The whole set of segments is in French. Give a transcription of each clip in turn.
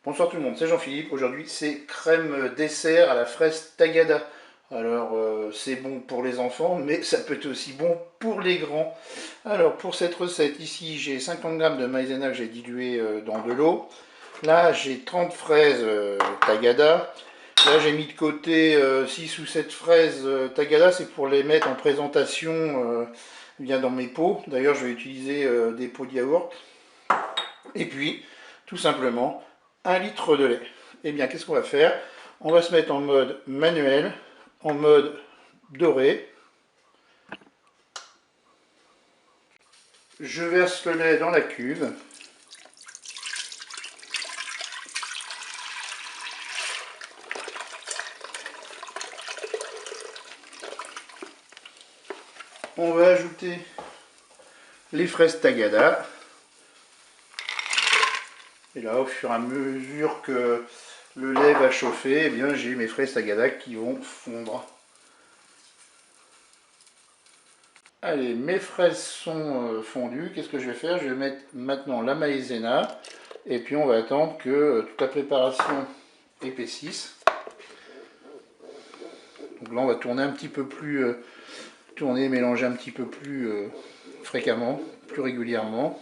Bonsoir tout le monde, c'est Jean-Philippe. Aujourd'hui, c'est crème dessert à la fraise tagada. Alors, c'est bon pour les enfants, mais ça peut être aussi bon pour les grands. Alors, pour cette recette, ici, j'ai 50 g de maïzena que j'ai dilué dans de l'eau. Là, j'ai 30 fraises tagada. Là, j'ai mis de côté 6 ou 7 fraises tagada. C'est pour les mettre en présentation bien dans mes pots. D'ailleurs, je vais utiliser des pots de yaourt. Et puis, tout simplement, 1 litre de lait. Eh bien, qu'est-ce qu'on va faire? On va se mettre en mode manuel, en mode doré. Je verse le lait dans la cuve. On va ajouter les fraises tagada. Et là, au fur et à mesure que le lait va chauffer, eh bien, j'ai mes fraises tagada qui vont fondre. Allez, mes fraises sont fondues. Qu'est-ce que je vais faire? Je vais mettre maintenant la maïzena. Et puis on va attendre que toute la préparation épaississe. Donc là on va tourner un petit peu plus, mélanger un petit peu plus fréquemment, plus régulièrement.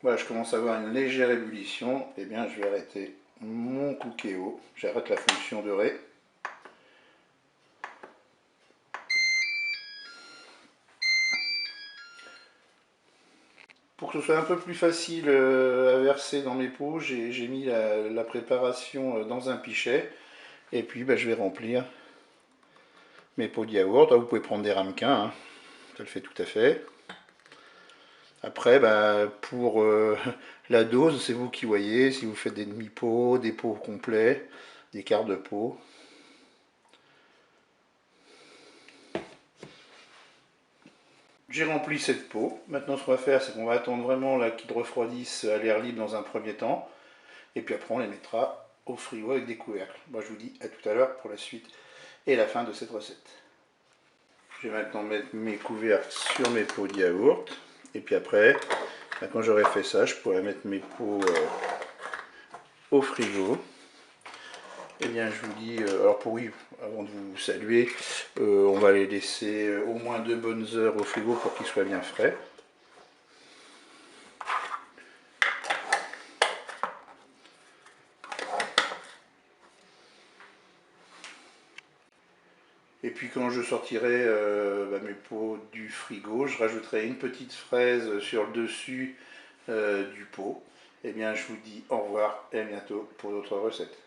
Voilà, je commence à avoir une légère ébullition. Et bien je vais arrêter mon cookéo. J'arrête la fonction de ré. Pour que ce soit un peu plus facile à verser dans mes pots, j'ai mis la préparation dans un pichet. Et puis je vais remplir mes pots de yaourt. Là, vous pouvez prendre des ramequins, hein. Ça le fait tout à fait. Après, pour la dose, c'est vous qui voyez. Si vous faites des demi-pots, des pots complets, des quarts de pot. J'ai rempli cette pot. Maintenant, ce qu'on va faire, c'est qu'on va attendre vraiment qu'ils refroidissent à l'air libre dans un premier temps. Et puis après, on les mettra au frigo avec des couvercles. Moi, je vous dis à tout à l'heure pour la suite et la fin de cette recette. Je vais maintenant mettre mes couvercles sur mes pots de yaourt. Et puis après, quand j'aurai fait ça, je pourrai mettre mes pots au frigo. Et bien, je vous dis, alors oui, avant de vous saluer, on va les laisser au moins 2 bonnes heures au frigo pour qu'ils soient bien frais. Et puis quand je sortirai mes pots du frigo, je rajouterai une petite fraise sur le dessus du pot. Et bien, je vous dis au revoir et à bientôt pour d'autres recettes.